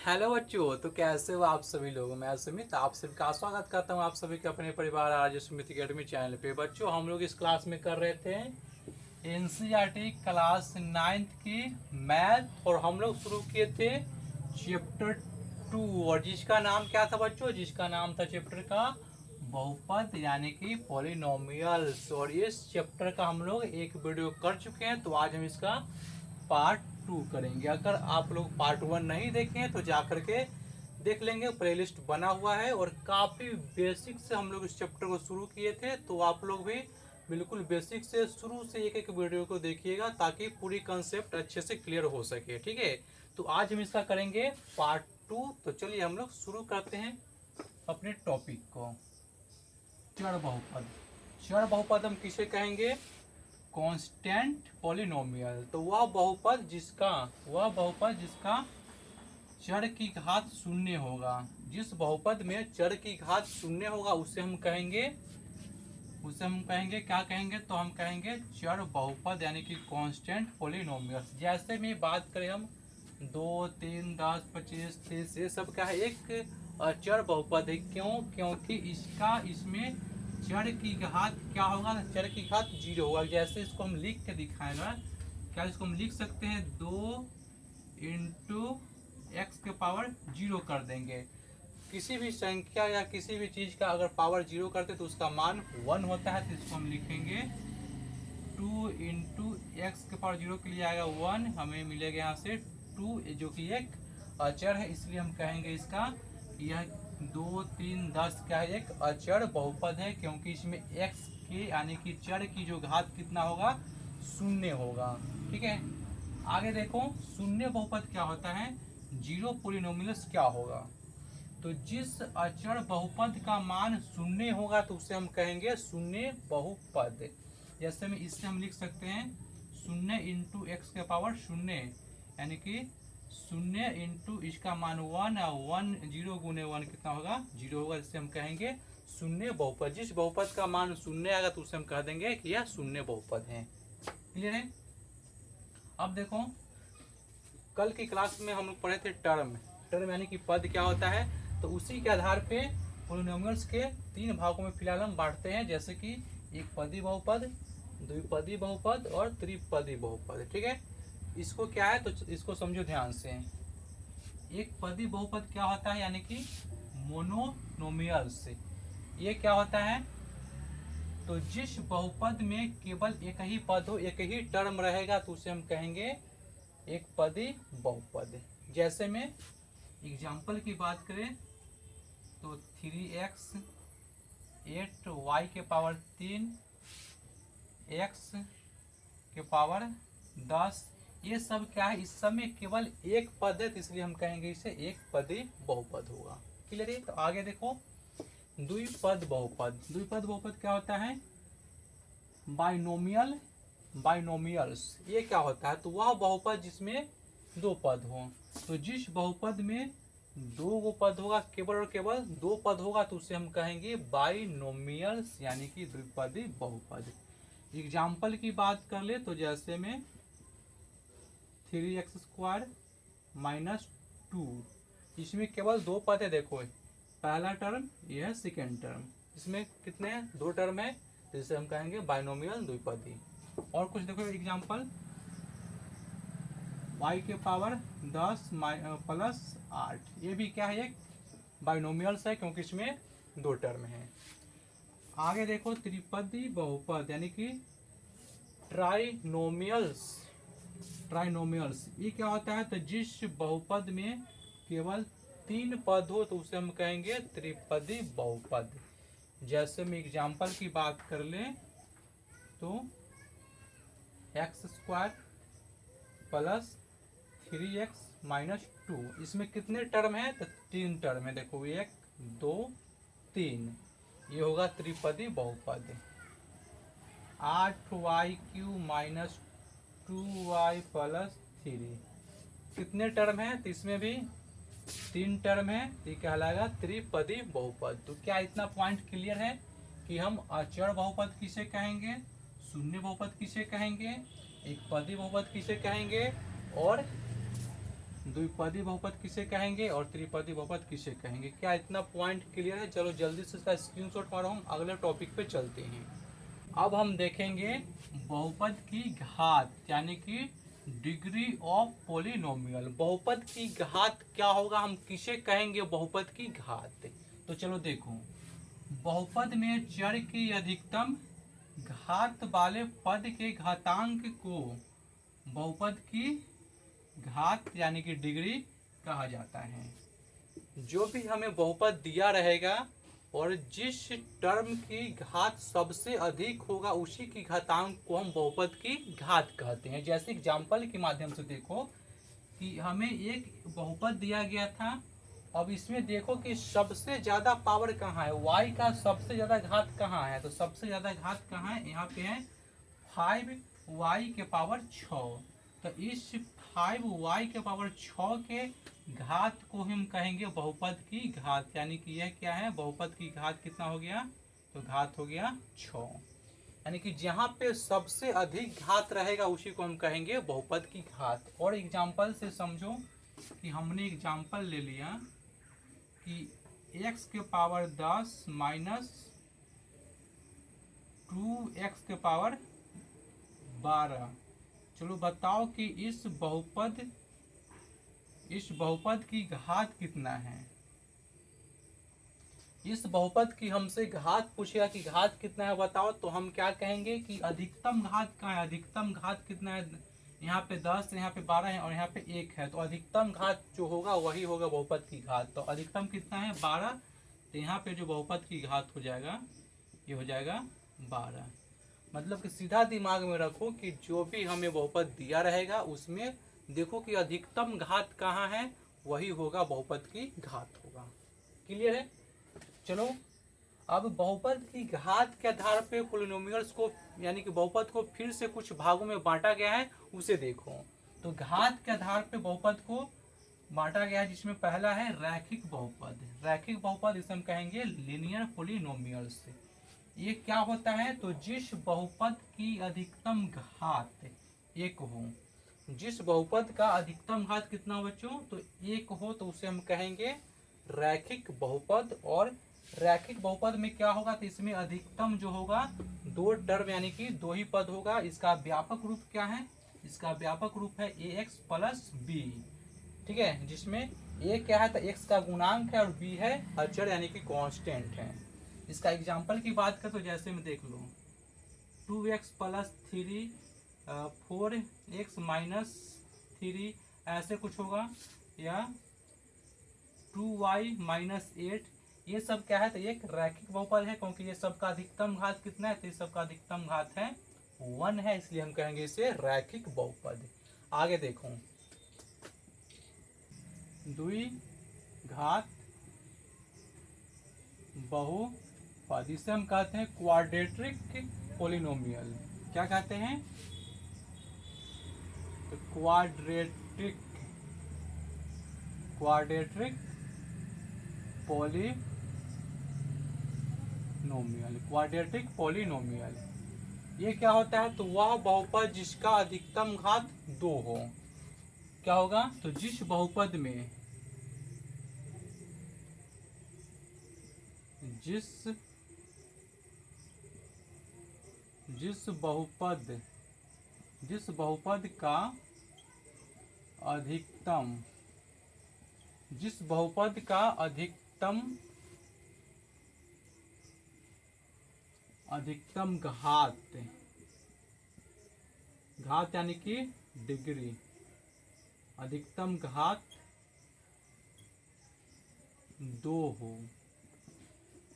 Hello बच्चों, तो कैसे हो आप सभी लोग। मैं सुमित आप सभी का स्वागत करता हूं आप सभी के अपने परिवार आज सुमित अकेडमी चैनल पे। बच्चों, हम लोग इस क्लास में कर रहे थे एनसीईआरटी क्लास 9th की मैथ, और हम लोग शुरू किए थे चैप्टर 2, और जिसका नाम क्या था बच्चों, जिसका नाम था चैप्टर का बहुपद यानी कि पॉलिनोमियल्स। और इस चैप्टर का हम लोग एक वीडियो कर चुके हैं, तो आज हम इसका पार्ट 2 करेंगे। अगर आप लोग पार्ट 1 नहीं देखे हैं तो जा करके देख लेंगे, प्लेलिस्ट बना हुआ है। और काफ़ी बेसिक से हम लोग इस चैप्टर को शुरू किए थे, तो आप लोग भी बिल्कुल बेसिक से शुरू से एक एक वीडियो को देखिएगा ताकि पूरी कंसेप्ट अच्छे से क्लियर हो सके। ठीक है, तो आज हम इसका करेंगे पार्ट 2। तो चलिए हम लोग शुरू करते हैं अपने टॉपिक को। चर बहुपद। चर बहुपद हम किसे कहेंगे? Constant polynomial. तो वह बहुपद जिसका चर की घात शून्य होगा। जिस बहुपद में चर की घात शून्य होगा उसे हम कहेंगे क्या कहेंगे? तो हम कहेंगे चर बहुपद यानी कि कांस्टेंट पॉलिनोमियल। जैसे में बात करें हम 2, 3, 10, 25, 30, ये सब क्या है? एक चर बहुपद है। क्यों? क्योंकि इसमें चर की घात क्या होगा? चर की घात 0 होगा। जैसे इसको हम लिख के दिखाएगा, क्या इसको हम लिख सकते हैं? 2 इंटू एक्स के पावर 0 कर देंगे। किसी भी संख्या या किसी भी चीज का अगर पावर 0 करते तो उसका मान 1 होता है। तो इसको हम लिखेंगे 2 इंटू एक्स के पावर 0 के लिए आएगा 1, हमें मिलेगा यहाँ से 2, जो कि एक अचर है, इसलिए हम कहेंगे इसका यह 2, 3, 10 क्या है? एक अचर बहुपद है, क्योंकि इसमें एक्स के यानी कि चर की जो घात कितना होगा? शून्य होगा। ठीक है, आगे देखो शून्य बहुपद क्या होता है, जीरो पोलिनोमियल्स क्या होगा। तो जिस अचर बहुपद का मान शून्य होगा तो उसे हम कहेंगे शून्य बहुपद। जैसे में इससे हम लिख सकते हैं शून्य इंटू एक्स के पावर शून्य, यानी कि शून्य इंटू इसका मान 1, और 1 0 गुने 1 कितना होगा? 0 होगा। जिससे हम कहेंगे शून्य बहुपद। जिस बहुपद का मान शून्य आएगा तो उसे हम कह देंगे कि यह शून्य बहुपद है। क्लियर है? अब देखो, कल की क्लास में हम लोग पढ़े थे टर्म। टर्म यानी कि पद क्या होता है, तो उसी के आधार पे पोलिनोमियल्स के 3 भागों में फिलहाल हम बांटते हैं, जैसे कि एक पदी बहुपद, द्विपदी बहुपद और त्रिपदी बहुपद। ठीक है, इसको क्या है तो इसको समझो ध्यान से। एक पदी बहुपद क्या होता है, यानी कि मोनोनोमियल्स। ये क्या होता है? तो जिस बहुपद में केवल एक ही पद हो, एक ही टर्म रहेगा, तो उसे हम कहेंगे एक पदी बहुपद। जैसे में एग्जाम्पल की बात करें तो 3x 8y के पावर 3 x के पावर 10, ये सब क्या है? इस सब में केवल एक पद है, तो इसलिए हम कहेंगे इसे एक पदी बहुपद होगा। क्लियर है? तो आगे देखो द्विपद बहुपद। द्विपद बहुपद क्या होता है? Binomial binomials. ये क्या होता है? तो वह बहुपद जिसमें 2 पद हो। तो जिस बहुपद में 2 पद होगा, केवल और केवल 2 पद होगा, तो उसे हम कहेंगे बाइनोमियल्स यानी कि द्विपदी बहुपद। एग्जाम्पल की बात कर ले तो जैसे में 3x² माइनस 2, इसमें केवल 2 पद है। देखो पहला टर्म, यह है सेकेंड टर्म। इसमें कितने हैं? 2 टर्म है, जिसे हम कहेंगे बाइनोमियल द्विपदी। और कुछ देखो एग्जाम्पल, y के पावर 10 प्लस 8, ये भी क्या है? एक बाइनोमियल्स है, क्योंकि इसमें 2 टर्म है। आगे देखो त्रिपदी बहुपद यानी कि ट्राइनोमियल्स। ट्राइनोमियल्स ये क्या होता है? तो जिस बहुपद में केवल 3 पद हो तो उसे हम कहेंगे त्रिपदी बहुपद। जैसे में एग्जाम्पल की बात कर ले तो x² प्लस 3x माइनस 2, इसमें कितने टर्म है? तो 3 टर्म है। देखो 1, 2, 3, ये होगा त्रिपदी बहुपद। 8y³ माइनस 2y प्लस 3, कितने टर्म है? तो इसमें भी 3 टर्म है, तो ये कहलाएगा त्रिपदी बहुपद। तो क्या इतना पॉइंट क्लियर है कि हम अचर बहुपद किसे कहेंगे, शून्य बहुपद किसे कहेंगे, एक पदी बहुपद किसे कहेंगे, और द्विपदी बहुपद किसे कहेंगे और त्रिपदी बहुपद किसे कहेंगे। क्या इतना पॉइंट क्लियर है? चलो जल्दी से इसका स्क्रीनशॉट मारो, हम अगले टॉपिक पे चलते हैं। अब हम देखेंगे बहुपद की घात, यानी कि डिग्री ऑफ पॉलिनोमियल। बहुपद की घात क्या होगा, हम किसे कहेंगे बहुपद की घात। तो चलो देखो, बहुपद में चर की अधिकतम घात वाले पद के घातांक को बहुपद की घात यानी कि डिग्री कहा जाता है। जो भी हमें बहुपद दिया रहेगा और जिस टर्म की घात सबसे अधिक होगा उसी की घातांक को हम बहुपद की घात कहते हैं। जैसे एग्जाम्पल के माध्यम से देखो कि हमें एक बहुपद दिया गया था, अब इसमें देखो कि सबसे ज्यादा पावर कहाँ है, y का सबसे ज्यादा घात कहाँ है। तो सबसे ज्यादा घात कहाँ है, यहाँ पे है 5y के पावर 6। तो इस 5y के पावर 6 के घात को हम कहेंगे बहुपद की घात, यानी कि यह क्या है, बहुपद की घात कितना हो गया, तो घात हो गया 6। यानी कि जहाँ पे सबसे अधिक घात रहेगा उसी को हम कहेंगे बहुपद की घात। और एग्जाम्पल से समझो कि हमने एग्जाम्पल ले लिया कि x के पावर 10 माइनस 2x के पावर 12। चलो बताओ कि इस बहुपद की घात कितना है। इस बहुपद की हमसे घात पूछेगा कि घात कितना है बताओ, तो हम क्या कहेंगे कि अधिकतम घात कहाँ है। अधिकतम घात कितना है, यहाँ पे 10, यहाँ पे 12 है और यहाँ पे 1 है। तो अधिकतम घात जो होगा वही होगा बहुपद की घात। तो अधिकतम कितना है 12, तो यहाँ पे जो बहुपद की घात हो जाएगा ये हो जाएगा 12। मतलब कि सीधा दिमाग में रखो कि जो भी हमें बहुपद दिया रहेगा उसमें देखो कि अधिकतम घात कहाँ है, वही होगा बहुपद की घात होगा। क्लियर है? चलो अब बहुपद की घात के आधार पे पॉलिनोमियल्स को यानी कि बहुपद को फिर से कुछ भागों में बांटा गया है, उसे देखो। तो घात के आधार पे बहुपद को बांटा गया है, जिसमें पहला है रैखिक बहुपद। रैखिक बहुपद इसे हम कहेंगे लीनियर पॉलिनोमियल्स। ये क्या होता है, तो जिस बहुपद की अधिकतम घात 1 हो, जिस बहुपद का अधिकतम घात कितना हो बच्चों, तो 1 हो, तो उसे हम कहेंगे रैखिक बहुपद। और रैखिक बहुपद में क्या होगा, तो इसमें अधिकतम जो होगा 2 टर्म यानी कि 2 ही पद होगा। इसका व्यापक रूप क्या है, इसका व्यापक रूप है ax प्लस b। ठीक है, जिसमें a क्या है, तो x का गुणांक है और b है अचर यानी कि कांस्टेंट है। इसका एग्जाम्पल की बात करें तो जैसे में देख लो 2x प्लस 3 4x माइनस 3 ऐसे कुछ होगा, या 2y माइनस 8। ये सब क्या है, तो एक रैखिक बहुपद है, क्योंकि ये सबका अधिकतम घात कितना है, तो ये सबका अधिकतम घात है 1 है, इसलिए हम कहेंगे इसे रैखिक बहुपद। आगे देखो द्विघात बहुपद, इसे हम कहते हैं क्वाड्रेटिक पॉलिनोमियल। क्या कहते हैं, तो क्वाड्रेटिक पॉलिनोमियल। क्वाड्रेटिक पॉलिनोमियल ये क्या होता है, तो वह बहुपद जिसका अधिकतम घात 2 हो। क्या होगा, तो जिस बहुपद में जिस बहुपद का अधिकतम घात यानी कि डिग्री, अधिकतम घात 2 हो।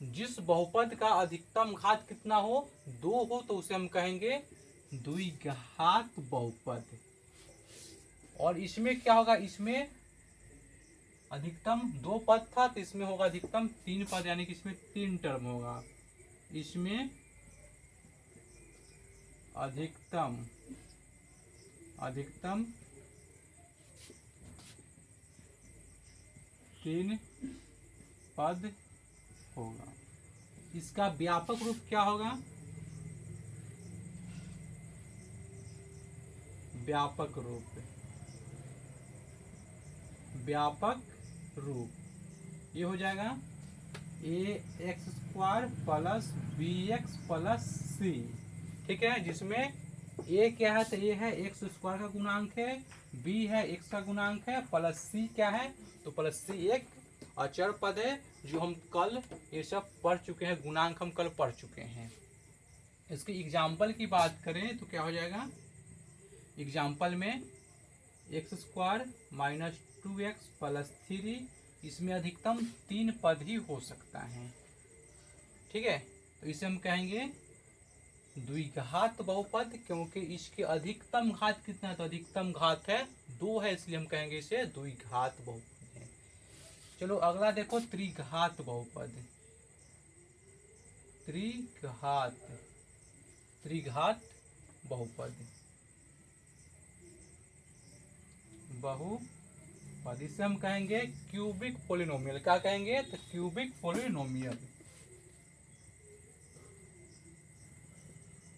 जिस बहुपद का अधिकतम घात कितना हो, 2 हो, तो उसे हम कहेंगे द्विघात बहुपद। और इसमें क्या होगा, इसमें अधिकतम 2 पद था, तो इसमें होगा अधिकतम 3 पद, यानी कि इसमें 3 टर्म होगा। इसमें अधिकतम 3 पद होगा। इसका व्यापक रूप क्या होगा, व्यापक रूप व्यापक रूप। ये हो जाएगा a x square plus b x plus c, ठीक है, जिसमें ए क्या है तो ए है एक्स स्क्वायर का गुणांक है, बी है एक्स का गुणांक है, प्लस सी क्या है तो प्लस सी एक अचर पद है जो हम कल ये सब पढ़ चुके हैं, गुणांक हम कल पढ़ चुके हैं। इसके एग्जाम्पल की बात करें तो क्या हो जाएगा, एग्जाम्पल में x square minus 2x plus 3, इसमें अधिकतम 3 पद ही हो सकता है, ठीक है, तो इसे हम कहेंगे द्विघात बहुपद, क्योंकि इसके अधिकतम घात कितना है तो अधिकतम घात है 2 है, इसलिए हम कहेंगे इसे द्विघात बहुपद है। चलो अगला देखो त्रिघात बहुपद, त्रिघात बहुपद, बहुपद इसे हम कहेंगे क्यूबिक पोलिनोमियल। क्या कहेंगे तो cubic polynomial,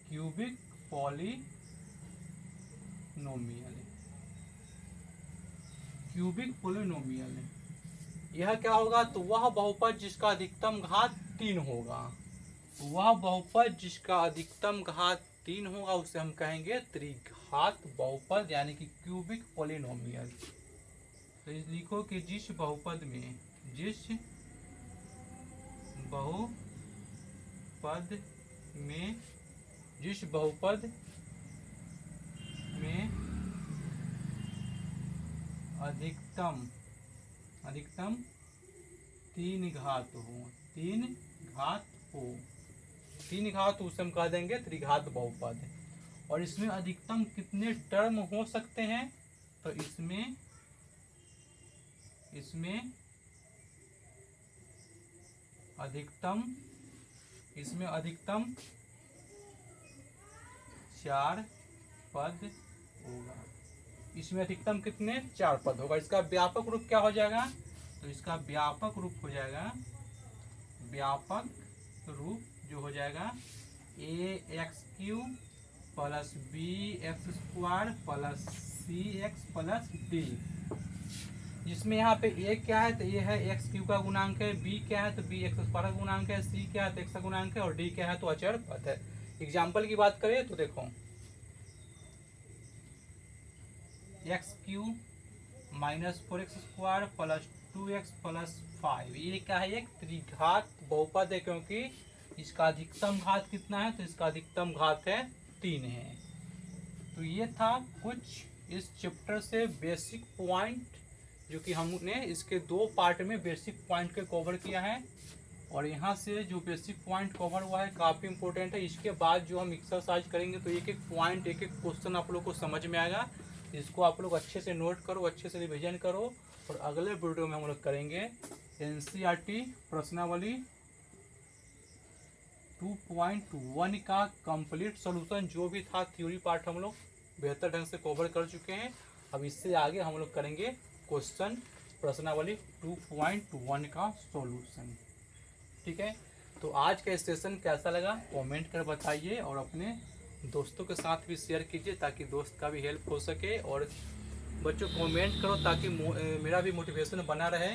cubic polynomial, cubic polynomial. यह क्या होगा तो वह बहुपद जिसका अधिकतम घात 3 होगा, वह बहुपद जिसका अधिकतम घात 3 होगा उसे हम कहेंगे त्रिघात बहुपद यानी कि क्यूबिक पोलिनोमियल। तो लिखो कि जिस बहुपद में अधिकतम 3 घात हो, 3 घात उसे हम कह देंगे त्रिघात बहुपद। और इसमें अधिकतम कितने टर्म हो सकते हैं तो इसमें अधिकतम 4 पद होगा। इसमें अधिकतम कितने 4 पद होगा। इसका व्यापक रूप क्या हो जाएगा तो इसका व्यापक रूप हो जाएगा, व्यापक रूप जो हो जाएगा a x cube plus b x square plus c x plus d, जिसमें यहाँ पे ए क्या है तो ए है एक्स क्यू का गुणांक है, बी क्या है तो बी एक्स स्क्वायर का गुणांक है, सी क्या है तो एक्स का गुणांक है और डी क्या है तो अचर पद है। एग्जाम्पल की बात करें तो देखो x Q minus 4x square plus 2x plus 5, ये क्या है एक त्रिघात बहुपद है, क्योंकि इसका अधिकतम घात कितना है तो इसका अधिकतम घात है 3 है। तो ये था कुछ इस चैप्टर से बेसिक पॉइंट जो कि हमने इसके 2 पार्ट में बेसिक पॉइंट के कवर किया है, और यहाँ से जो बेसिक पॉइंट कवर हुआ है काफ़ी इंपॉर्टेंट है। इसके बाद जो हम एक्सरसाइज करेंगे तो एक एक पॉइंट एक एक क्वेश्चन आप लोग को समझ में आएगा। इसको आप लोग अच्छे से नोट करो, अच्छे से रिवीजन करो, और अगले वीडियो में हम लोग करेंगे एनसीईआरटी प्रश्नावली 2.1 का कंप्लीट सॉल्यूशन। जो भी था थ्योरी पार्ट हम लोग बेहतर ढंग से कवर कर चुके हैं। अब इससे आगे हम लोग करेंगे क्वेश्चन प्रश्नावली 2.1 का सॉल्यूशन, ठीक है। तो आज का सेशन कैसा लगा कमेंट कर बताइए, और अपने दोस्तों के साथ भी शेयर कीजिए ताकि दोस्त का भी हेल्प हो सके। और बच्चों कमेंट करो ताकि मेरा भी मोटिवेशन बना रहे।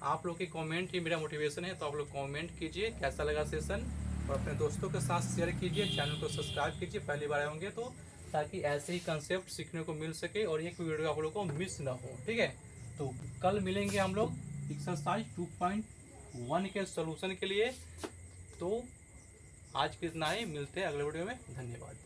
आप लोग की कमेंट ही मेरा मोटिवेशन है, तो आप लोग कमेंट कीजिए कैसा लगा सेशन, और अपने दोस्तों के साथ शेयर कीजिए। चैनल को सब्सक्राइब कीजिए पहली बार आए होंगे तो, ताकि ऐसे ही कंसेप्ट सीखने को मिल सके और एक वीडियो आप लोग को मिस ना हो, ठीक है। तो कल मिलेंगे हम लोग एक्सरसाइज 2.1 के सॉल्यूशन के लिए। तो आज के इतना ही, मिलते हैं अगले वीडियो में। धन्यवाद।